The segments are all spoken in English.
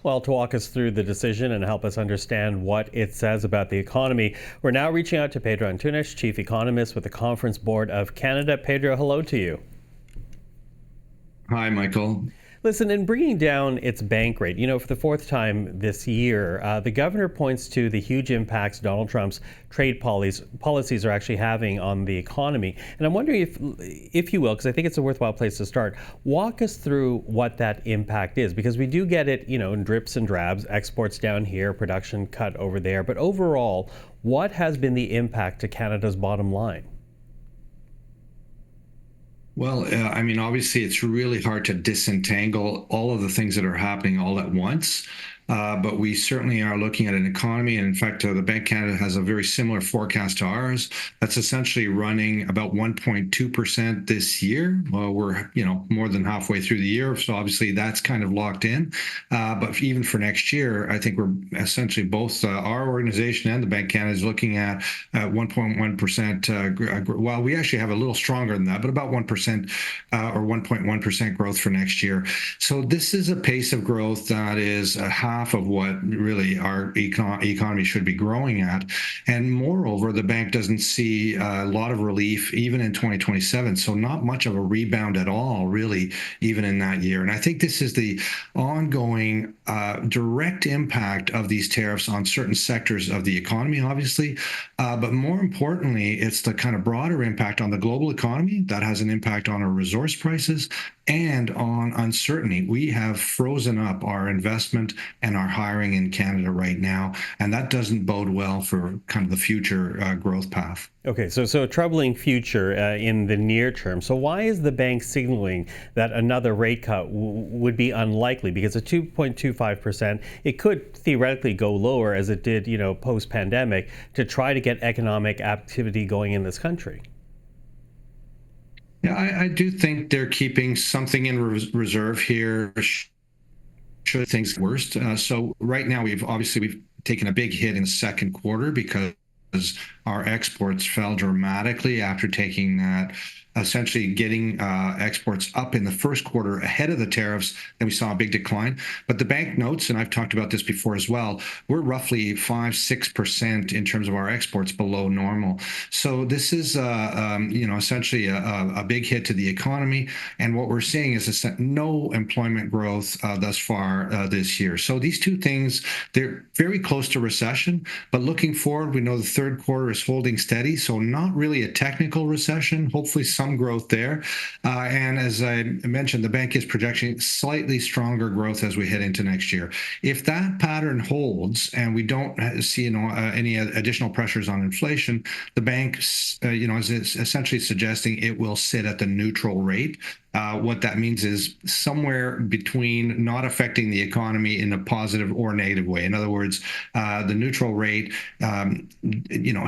Well, to walk us through the decision and help us understand what it says about the economy, we're now reaching out to Pedro Antunes, Chief Economist with the Conference Board of Canada. Pedro, hello to you. Hi, Michael. Listen, in bringing down its bank rate, for the fourth time this year, the governor points to the huge impacts Donald Trump's trade policies are actually having on the economy. And I'm wondering if you will, because I think it's a worthwhile place to start, walk us through what that impact is, because we do get it, in drips and drabs, exports down here, production cut over there. But overall, what has been the impact to Canada's bottom line? Well, obviously, it's really hard to disentangle all of the things that are happening all at once. But we certainly are looking at an economy. And in fact, the Bank of Canada has a very similar forecast to ours. That's essentially running about 1.2% this year. Well, we're, more than halfway through the year. So obviously that's kind of locked in. But even for next year, I think we're essentially both our organization and the Bank of Canada is looking at 1.1%. Well, we actually have a little stronger than that, but about 1% or 1.1% growth for next year. So this is a pace of growth that is half of what really our economy should be growing at. And moreover, the bank doesn't see a lot of relief even in 2027. So not much of a rebound at all, really, even in that year. And I think this is the ongoing direct impact of these tariffs on certain sectors of the economy, obviously. But more importantly, it's the kind of broader impact on the global economy that has an impact on our resource prices and on uncertainty. We have frozen up our investment and our hiring in Canada right now, and that doesn't bode well for kind of the future growth path. Okay, so a troubling future in the near term. So why is the bank signaling that another rate cut would be unlikely? Because at 2.25%, it could theoretically go lower as it did, post-pandemic to try to get economic activity going in this country. Yeah, I do think they're keeping something in reserve here should things get worst. So right now we've taken a big hit in the second quarter because our exports fell dramatically after taking that, essentially getting exports up in the first quarter ahead of the tariffs. Then we saw a big decline. But the bank notes, and I've talked about this before as well, we're roughly 5-6% in terms of our exports below normal. So this is, essentially a big hit to the economy. And what we're seeing is no employment growth thus far this year. So these two things, they're very close to recession. But looking forward, we know the third quarter is holding steady. So not really a technical recession, hopefully some growth there. And as I mentioned, the bank is projecting slightly stronger growth as we head into next year. If that pattern holds and we don't see any additional pressures on inflation, the bank is essentially suggesting it will sit at the neutral rate. What that means is somewhere between not affecting the economy in a positive or negative way. In other words, the neutral rate,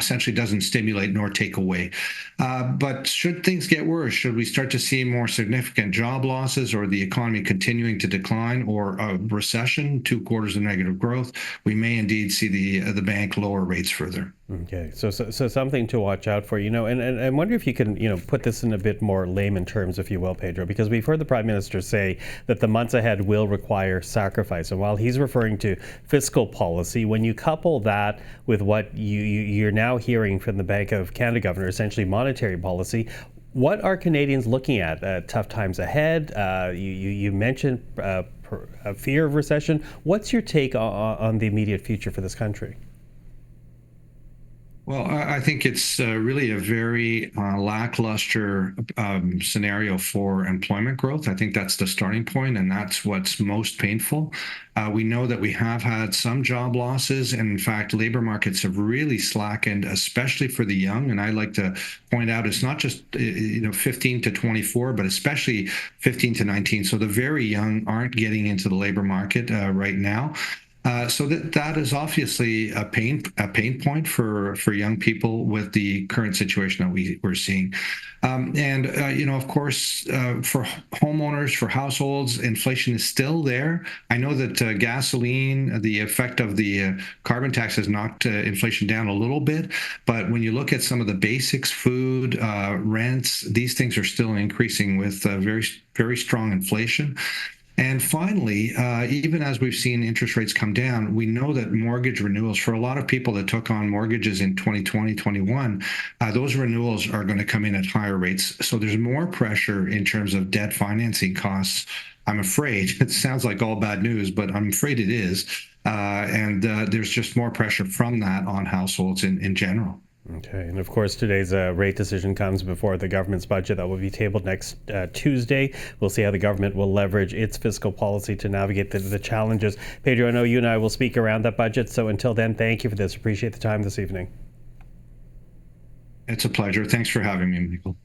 essentially doesn't stimulate nor take away. But should things get worse, should we start to see more significant job losses or the economy continuing to decline or a recession, 2 quarters of negative growth, we may indeed see the bank lower rates further. Okay, so something to watch out for, and I wonder if you can, put this in a bit more layman terms, if you will, Pedro, because we've heard the Prime Minister say that the months ahead will require sacrifice. And while he's referring to fiscal policy, when you couple that with what you're now hearing from the Bank of Canada governor, essentially monetary policy, what are Canadians looking at? Tough times ahead? You mentioned a fear of recession. What's your take on the immediate future for this country? Well, I think it's really a very lackluster scenario for employment growth. I think that's the starting point, and that's what's most painful. We know that we have had some job losses, and in fact, labor markets have really slackened, especially for the young. And I like to point out it's not just 15 to 24, but especially 15 to 19. So the very young aren't getting into the labor market right now. So that is obviously a pain point for young people with the current situation that we're seeing. Of course, for homeowners, for households, inflation is still there. I know that gasoline, the effect of the carbon tax has knocked inflation down a little bit. But when you look at some of the basics, food, rents, these things are still increasing with very, very strong inflation. And finally, even as we've seen interest rates come down, we know that mortgage renewals for a lot of people that took on mortgages in 2020, 21, those renewals are going to come in at higher rates. So there's more pressure in terms of debt financing costs. I'm afraid it sounds like all bad news, but I'm afraid it is. And there's just more pressure from that on households in general. Okay, and of course, today's rate decision comes before the government's budget that will be tabled next Tuesday. We'll see how the government will leverage its fiscal policy to navigate the challenges. Pedro, I know you and I will speak around that budget, so until then, thank you for this. Appreciate the time this evening. It's a pleasure. Thanks for having me, Michael.